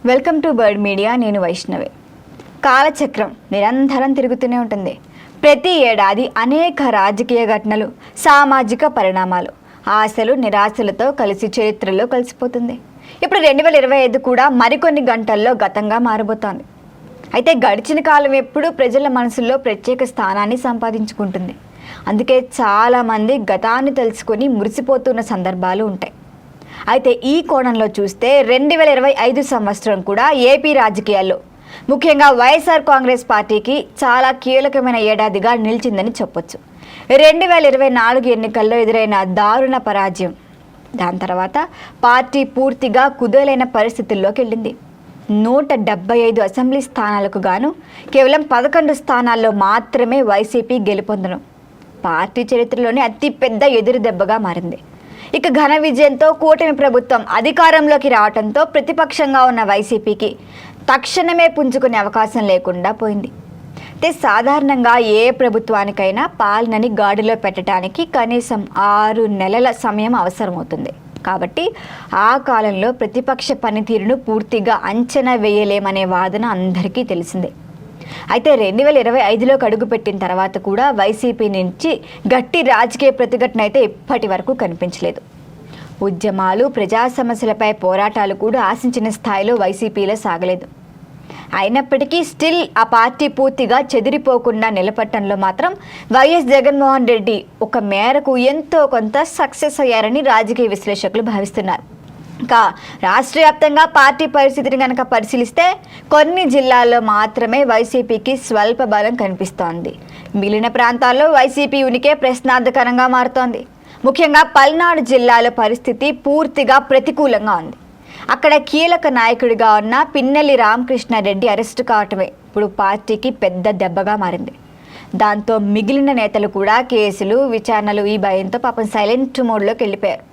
Welcome to bird media. నేను వైష్ణవి. కాలచక్రం నిరంతరం తిరుగుతూనే ఉంటుంది. ప్రతి ఏడాది అనేక రాజకీయ ఘటనలు, సామాజిక పరిణామాలు, ఆశలు నిరాశలతో కలిసి చరిత్రలో కలిసిపోతుంది. ఇప్పుడు 2025 కూడా మరికొన్ని గంటల్లో గతంగా మారబోతోంది. అయితే గడిచిన కాలం ఎప్పుడూ ప్రజల మనసుల్లో ప్రత్యేక స్థానాన్ని సంపాదించుకుంటుంది. అందుకే చాలామంది గతాన్ని తెలుసుకొని మురిసిపోతున్న సందర్భాలు ఉంటాయి. అయితే ఈ కోణంలో చూస్తే 2025 సంవత్సరం కూడా ఏపీ రాజకీయాల్లో, ముఖ్యంగా వైఎస్ఆర్ కాంగ్రెస్ పార్టీకి చాలా కీలకమైన ఏడాదిగా నిలిచిందని చెప్పొచ్చు. 2024 ఎన్నికల్లో ఎదురైన దారుణ పరాజయం, దాని తర్వాత పార్టీ పూర్తిగా కుదేలైన పరిస్థితుల్లోకి వెళ్ళింది. 175 అసెంబ్లీ స్థానాలకు గాను కేవలం 11 స్థానాల్లో మాత్రమే వైసీపీ గెలుపొందడం పార్టీ చరిత్రలోనే అతిపెద్ద ఎదురు దెబ్బగా మారింది. ఇక ఘన విజయంతో కూటమి ప్రభుత్వం అధికారంలోకి రావడంతో ప్రతిపక్షంగా ఉన్న వైసీపీకి తక్షణమే పుంజుకునే అవకాశం లేకుండా పోయింది. అయితే సాధారణంగా ఏ ప్రభుత్వానికైనా పాలనని గాడిలో పెట్టడానికి కనీసం 6 నెలల సమయం అవసరమవుతుంది. కాబట్టి ఆ కాలంలో ప్రతిపక్ష పనితీరును పూర్తిగా అంచనా వేయలేమనే వాదన అందరికీ తెలిసిందే. అయితే 2025లోకి అడుగుపెట్టిన తర్వాత కూడా వైసీపీ నుంచి గట్టి రాజకీయ ప్రతిఘటన అయితే ఇప్పటి వరకు కనిపించలేదు. ఉద్యమాలు, ప్రజా సమస్యలపై పోరాటాలు కూడా ఆశించిన స్థాయిలో వైసీపీలో సాగలేదు. అయినప్పటికీ స్టిల్ ఆ పార్టీ పూర్తిగా చెదిరిపోకుండా నిలబట్టడంలో మాత్రం వైఎస్ జగన్మోహన్ రెడ్డి ఒక మేరకు ఎంతో కొంత సక్సెస్ అయ్యారని రాజకీయ విశ్లేషకులు భావిస్తున్నారు. ఇంకా రాష్ట్ర వ్యాప్తంగా పార్టీ పరిస్థితిని కనుక పరిశీలిస్తే కొన్ని జిల్లాల్లో మాత్రమే వైసీపీకి స్వల్ప బలం కనిపిస్తోంది. మిగిలిన ప్రాంతాల్లో వైసీపీ ఉనికే ప్రశ్నార్థకరంగా మారుతోంది. ముఖ్యంగా పల్నాడు జిల్లాలో పరిస్థితి పూర్తిగా ప్రతికూలంగా ఉంది. అక్కడ కీలక నాయకుడిగా ఉన్న పిన్నెల్లి రామకృష్ణారెడ్డి అరెస్టు కావటమే ఇప్పుడు పార్టీకి పెద్ద దెబ్బగా మారింది. దాంతో మిగిలిన నేతలు కూడా కేసులు, విచారణలు ఈ భయంతో పాపం సైలెంట్ మోడ్లోకి వెళ్ళిపోయారు.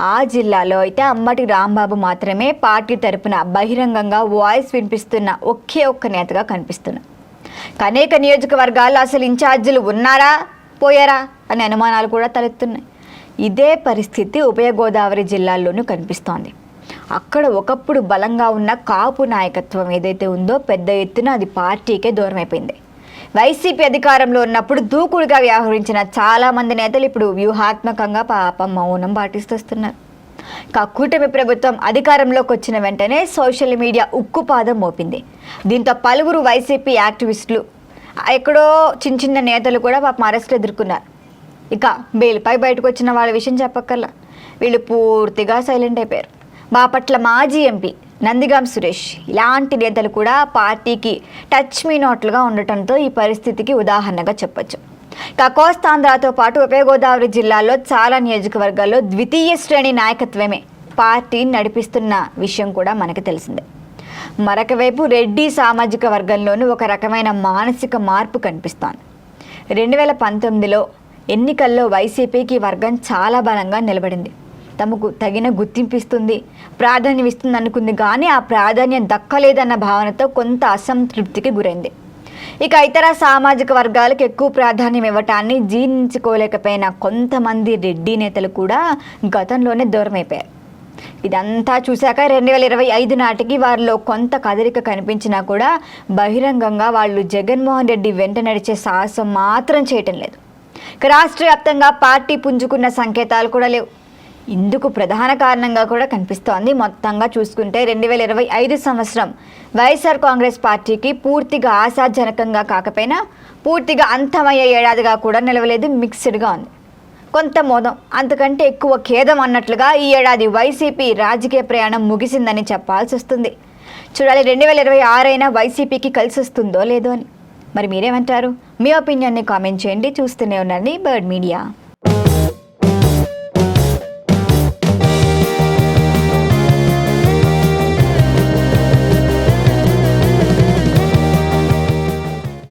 ఆ జిల్లాలో అయితే అంబటి రాంబాబు మాత్రమే పార్టీ తరపున బహిరంగంగా వాయిస్ వినిపిస్తున్న ఒకే ఒక్క నేతగా కనిపిస్తున్నారు. అనేక నియోజకవర్గాల్లో అసలు ఇన్ఛార్జీలు ఉన్నారా, పోయారా అనే అనుమానాలు కూడా తలెత్తున్నాయి. ఇదే పరిస్థితి ఉభయ గోదావరి జిల్లాల్లోనూ కనిపిస్తోంది. అక్కడ ఒకప్పుడు బలంగా ఉన్న కాపు నాయకత్వం ఏదైతే ఉందో పెద్ద ఎత్తున అది పార్టీకే దూరం అయిపోయింది. వైసీపీ అధికారంలో ఉన్నప్పుడు దూకుడుగా వ్యవహరించిన చాలామంది నేతలు ఇప్పుడు వ్యూహాత్మకంగా పాపం మౌనం పాటిస్తున్నారు. కూటమి ప్రభుత్వం అధికారంలోకి వచ్చిన వెంటనే సోషల్ మీడియా ఉక్కుపాదం మోపింది. దీంతో పలువురు వైసీపీ యాక్టివిస్టులు, ఎక్కడో చిన్న నేతలు కూడా పాపం అరెస్టులు ఎదుర్కొన్నారు. ఇక బెయిల్పై బయటకు వచ్చిన వాళ్ళ విషయం చెప్పక్కర్లా, వీళ్ళు పూర్తిగా సైలెంట్ అయిపోయారు. బాపట్ల మాజీ ఎంపీ నందిగాం సురేష్ ఇలాంటి నేతలు కూడా పార్టీకి టచ్ మీ నోట్లుగా ఉండటంతో ఈ పరిస్థితికి ఉదాహరణగా చెప్పొచ్చు. కోస్తాంధ్రతో పాటు ఉభయ గోదావరి జిల్లాల్లో చాలా నియోజకవర్గాల్లో ద్వితీయ శ్రేణి నాయకత్వమే పార్టీని నడిపిస్తున్న విషయం కూడా మనకు తెలిసిందే. మరొక వైపు రెడ్డి సామాజిక వర్గంలోనూ ఒక రకమైన మానసిక మార్పు కనిపిస్తోంది. 2019లో ఎన్నికల్లో వైసీపీకి వర్గం చాలా బలంగా నిలబడింది. తమకు తగిన గుర్తింపు ఇస్తుంది, ప్రాధాన్యం ఇస్తుంది అనుకుంది. కానీ ఆ ప్రాధాన్యం దక్కలేదన్న భావనతో కొంత అసంతృప్తికి గురైంది. ఇక ఇతర సామాజిక వర్గాలకు ఎక్కువ ప్రాధాన్యం ఇవ్వటాన్ని జీర్ణించుకోలేకపోయిన కొంతమంది రెడ్డి నేతలు కూడా గతంలోనే దూరం అయిపోయారు. ఇదంతా చూశాక 2025 నాటికి వారిలో కొంత కదలిక కనిపించినా కూడా బహిరంగంగా వాళ్ళు జగన్మోహన్ రెడ్డి వెంట నడిచే సాహసం మాత్రం చేయటం లేదు. రాష్ట్ర వ్యాప్తంగా పార్టీ పుంజుకున్న సంకేతాలు కూడా లేవు. ఇందుకు ప్రధాన కారణంగా కూడా కనిపిస్తోంది. మొత్తంగా చూసుకుంటే 2025 సంవత్సరం వైఎస్ఆర్ కాంగ్రెస్ పార్టీకి పూర్తిగా ఆశాజనకంగా కాకపోయినా పూర్తిగా అంతమయ్యే ఏడాదిగా కూడా నిలవలేదు, మిక్స్డ్గా ఉంది. కొంత మోదం, అంతకంటే ఎక్కువ ఖేదం అన్నట్లుగా ఈ ఏడాది వైసీపీ రాజకీయ ప్రయాణం ముగిసిందని చెప్పాల్సి వస్తుంది. చూడాలి 2026 అయినా వైసీపీకి కలిసి వస్తుందో లేదో అని. మరి మీరేమంటారు? మీ ఒపీనియన్ని కామెంట్ చేయండి. చూస్తూనే ఉండండి బర్డ్ మీడియా.